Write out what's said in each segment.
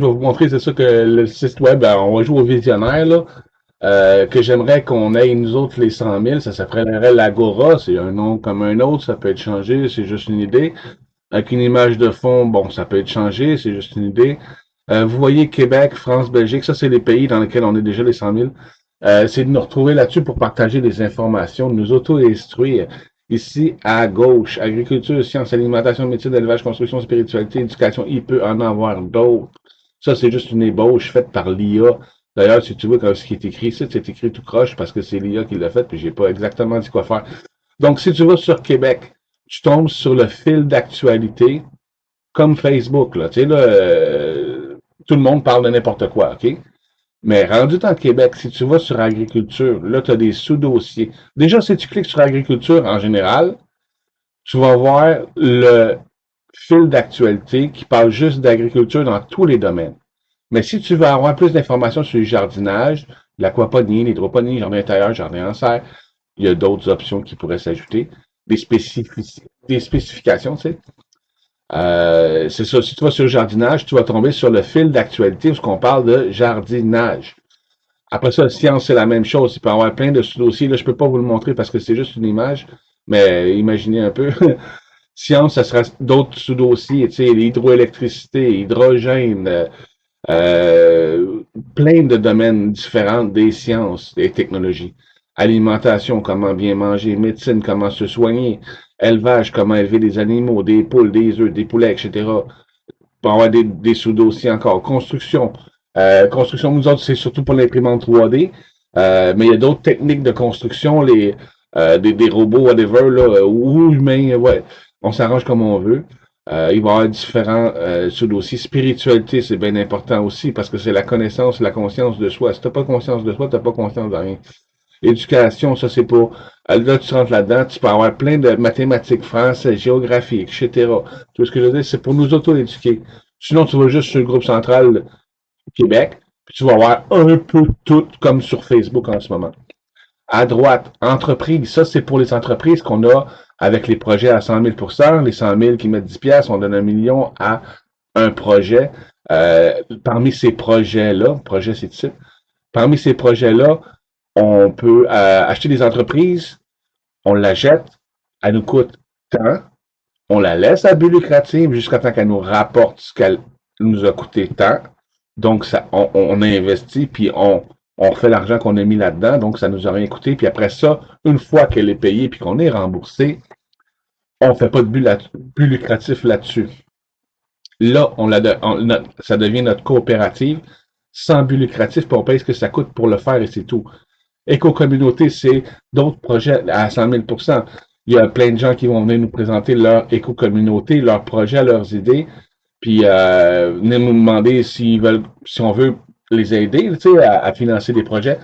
je vais vous montrer, c'est ça que le site web, on va jouer au visionnaire, là, que j'aimerais qu'on ait, nous autres, les 100 000, ça s'appellerait l'Agora, c'est un nom comme un autre, ça peut être changé, c'est juste une idée. Avec une image de fond, bon, ça peut être changé, c'est juste une idée. Vous voyez Québec, France, Belgique, ça c'est les pays dans lesquels on est déjà les 100 000. C'est de nous retrouver là-dessus pour partager des informations, de nous auto-instruire. Ici, à gauche, agriculture, sciences, alimentation, métier, élevage, construction, spiritualité, éducation, il peut en avoir d'autres. Ça, c'est juste une ébauche faite par l'IA. D'ailleurs, si tu vois comme ce qui est écrit ici, c'est écrit tout croche parce que c'est l'IA qui l'a fait, puis j'ai pas exactement dit quoi faire. Donc, si tu vas sur Québec, tu tombes sur le fil d'actualité, comme Facebook, là. Tu sais, là, tout le monde parle de n'importe quoi, OK? Mais rendu dans le Québec, si tu vas sur agriculture, là, tu as des sous-dossiers. Déjà, si tu cliques sur agriculture en général, tu vas voir le fil d'actualité qui parle juste d'agriculture dans tous les domaines. Mais si tu veux avoir plus d'informations sur le jardinage, l'aquaponie, l'hydroponie, jardin intérieur, jardin en serre, il y a d'autres options qui pourraient s'ajouter. Des spécifications, tu sais. C'est ça, si tu vas sur le jardinage, tu vas tomber sur le fil d'actualité où on parle de jardinage. Après ça, science, c'est la même chose. Il peut y avoir plein de sous-dossiers. Là, je peux pas vous le montrer parce que c'est juste une image, mais imaginez un peu. Science, ça sera d'autres sous-dossiers, tu sais, l'hydroélectricité, hydrogène, euh, plein de domaines différents des sciences et technologies. Alimentation, comment bien manger, médecine, comment se soigner, élevage, comment élever des animaux, des poules, des œufs, des poulets, etc. Pour avoir des sous-dossiers encore. Construction. Construction, nous autres, c'est surtout pour l'imprimante 3D. Mais il y a d'autres techniques de construction, des robots, whatever, là, ou humains, ouais. On s'arrange comme on veut. Il va y avoir différents sous-dossiers. Spiritualité, c'est bien important aussi parce que c'est la connaissance, la conscience de soi. Si t'as pas conscience de soi, t'as pas conscience de rien. Éducation, ça c'est pour... Là, tu rentres là-dedans, tu peux avoir plein de mathématiques, français, géographie, etc. Tout ce que je veux dire, c'est pour nous auto-éduquer. Sinon, tu vas juste sur le groupe central Québec, puis tu vas avoir un peu tout comme sur Facebook en ce moment. À droite, entreprise, ça c'est pour les entreprises qu'on a avec les projets à 100 000 les 100 000 qui mettent 10 piastres, on donne 1 million à un projet. Parmi ces projets-là, projet c'est titre, parmi ces projets-là, on peut acheter des entreprises, on la jette, elle nous coûte tant, on la laisse à but lucratif jusqu'à temps qu'elle nous rapporte ce qu'elle nous a coûté tant. Donc, ça, on a investi, puis on refait l'argent qu'on a mis là-dedans, donc ça nous a rien coûté. Puis après ça, une fois qu'elle est payée puis qu'on est remboursé, on fait pas de but lucratif là-dessus. Là, ça devient notre coopérative sans but lucratif, puis on paye ce que ça coûte pour le faire et c'est tout. Éco-communauté, c'est d'autres projets à 100 000 Il y a plein de gens qui vont venir nous présenter leur éco-communauté, leurs projets, leurs idées, puis venir nous demander s'ils veulent, si on veut les aider, tu sais, à financer des projets.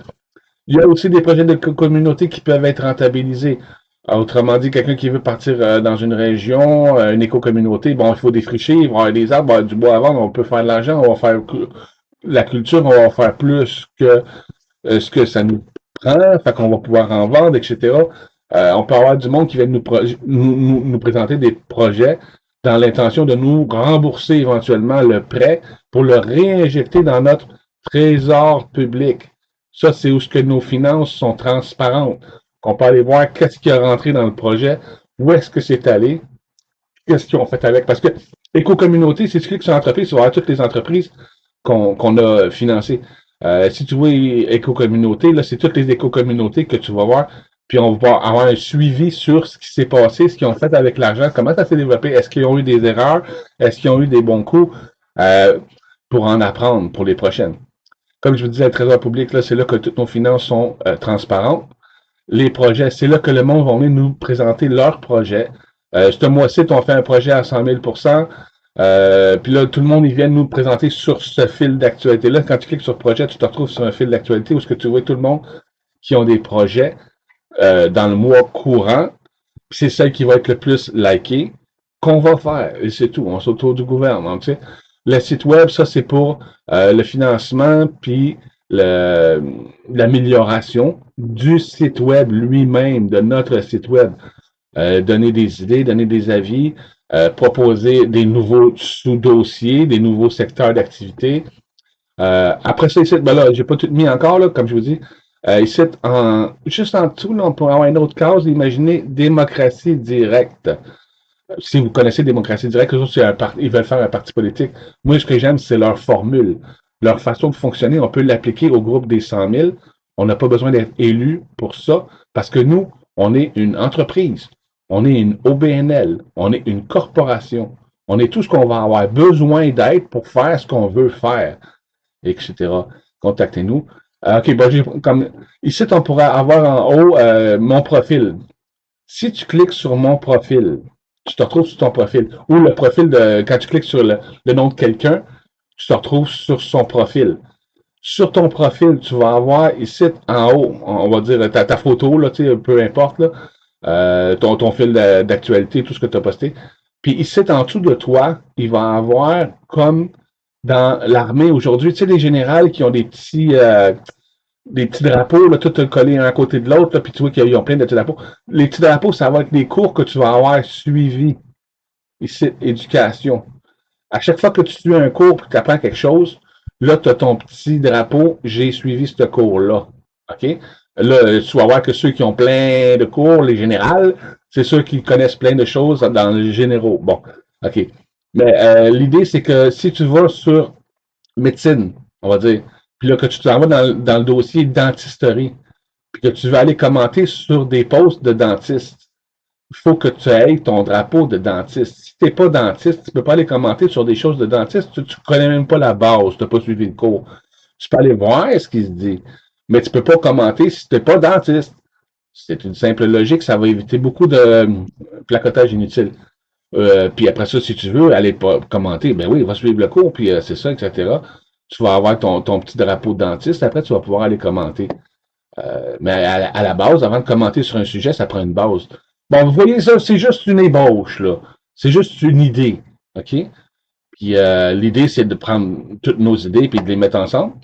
Il y a aussi des projets de communauté qui peuvent être rentabilisés. Autrement dit, quelqu'un qui veut partir dans une région, une éco-communauté, bon, il faut défricher, il va y avoir des arbres, il va y avoir du bois à vendre, on peut faire de l'argent, on va faire la culture, on va faire plus que ce que ça nous prend, fait qu'on va pouvoir en vendre, etc. On peut avoir du monde qui vient nous présenter des projets dans l'intention de nous rembourser éventuellement le prêt pour le réinjecter dans notre trésor public. Ça, c'est où ce que nos finances sont transparentes. On peut aller voir qu'est-ce qui a rentré dans le projet, où est-ce que c'est allé, qu'est-ce qu'ils ont fait avec. Parce que éco-communauté, si tu cliques sur entreprise, tu vas voir toutes les entreprises qu'on a financées. Si tu vois éco-communauté, là, c'est toutes les éco-communautés que tu vas voir. Puis on va avoir un suivi sur ce qui s'est passé, ce qu'ils ont fait avec l'argent, comment ça s'est développé, est-ce qu'ils ont eu des erreurs, est-ce qu'ils ont eu des bons coups, pour en apprendre pour les prochaines. Comme je vous disais, le Trésor public, là, c'est là que toutes nos finances sont transparentes. Les projets, c'est là que le monde va venir nous présenter leurs projets. Ce mois-ci, on fait un projet à 100 000 puis là, tout le monde, ils viennent nous présenter sur ce fil d'actualité-là. Quand tu cliques sur projet, tu te retrouves sur un fil d'actualité où ce que tu vois tout le monde qui ont des projets dans le mois courant. C'est celle qui va être le plus likée qu'on va faire. Et c'est tout. On s'auto du gouvernement. Tu sais. Le site web, ça, c'est pour le financement puis l'amélioration du site web lui-même, de notre site web. Donner des idées, donner des avis. proposer des nouveaux sous-dossiers, des nouveaux secteurs d'activité. Après ça, ici, ben là, j'ai pas tout mis encore, là, comme je vous dis. Ici, juste en dessous, là, on pourrait avoir une autre case, imaginez démocratie directe. Si vous connaissez démocratie directe, eux autres, ils veulent faire un parti politique. Moi, ce que j'aime, c'est leur formule. Leur façon de fonctionner, on peut l'appliquer au groupe des 100 000. On n'a pas besoin d'être élu pour ça, parce que nous, on est une entreprise. On est une OBNL. On est une corporation. On est tout ce qu'on va avoir besoin d'être pour faire ce qu'on veut faire, etc. Contactez-nous. OK, bon, comme ici, on pourrait avoir en haut mon profil. Si tu cliques sur mon profil, tu te retrouves sur ton profil. Ou le profil de, quand tu cliques sur le nom de quelqu'un, tu te retrouves sur son profil. Sur ton profil, tu vas avoir ici en haut, on va dire ta photo, là, peu importe, là, ton fil d'actualité, tout ce que tu as posté. Puis ici, en dessous de toi, il va avoir comme dans l'armée aujourd'hui, tu sais, les générales qui ont des petits drapeaux, là, tout collés un à côté de l'autre, puis tu vois qu'ils ont plein de petits drapeaux. Les petits drapeaux, ça va être les cours que tu vas avoir suivis. Ici, éducation. À chaque fois que tu suis un cours et que tu apprends quelque chose, là, tu as ton petit drapeau, j'ai suivi ce cours-là. OK? Là, tu vas voir que ceux qui ont plein de cours, les générales, c'est ceux qui connaissent plein de choses dans les généraux. Bon, OK. Mais l'idée, c'est que si tu vas sur médecine, on va dire, puis là, que tu t'en vas dans le dossier dentisterie, puis que tu veux aller commenter sur des postes de dentiste, il faut que tu aies ton drapeau de dentiste. Si tu n'es pas dentiste, tu ne peux pas aller commenter sur des choses de dentiste, tu ne connais même pas la base, tu n'as pas suivi le cours. Tu peux aller voir ce qui se dit, mais tu ne peux pas commenter si tu n'es pas dentiste. C'est une simple logique, ça va éviter beaucoup de placotage inutile. Puis après ça, si tu veux aller commenter, ben oui, va suivre le cours, puis c'est ça, etc. Tu vas avoir ton petit drapeau de dentiste, après tu vas pouvoir aller commenter. Mais à la base, avant de commenter sur un sujet, ça prend une base. Bon, vous voyez ça, c'est juste une ébauche, là. C'est juste une idée, OK? Puis l'idée, c'est de prendre toutes nos idées et de les mettre ensemble.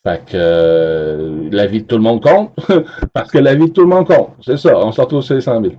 Fait que la vie de tout le monde compte, parce que la vie de tout le monde compte. C'est ça, on se retrouve sur les 100 000.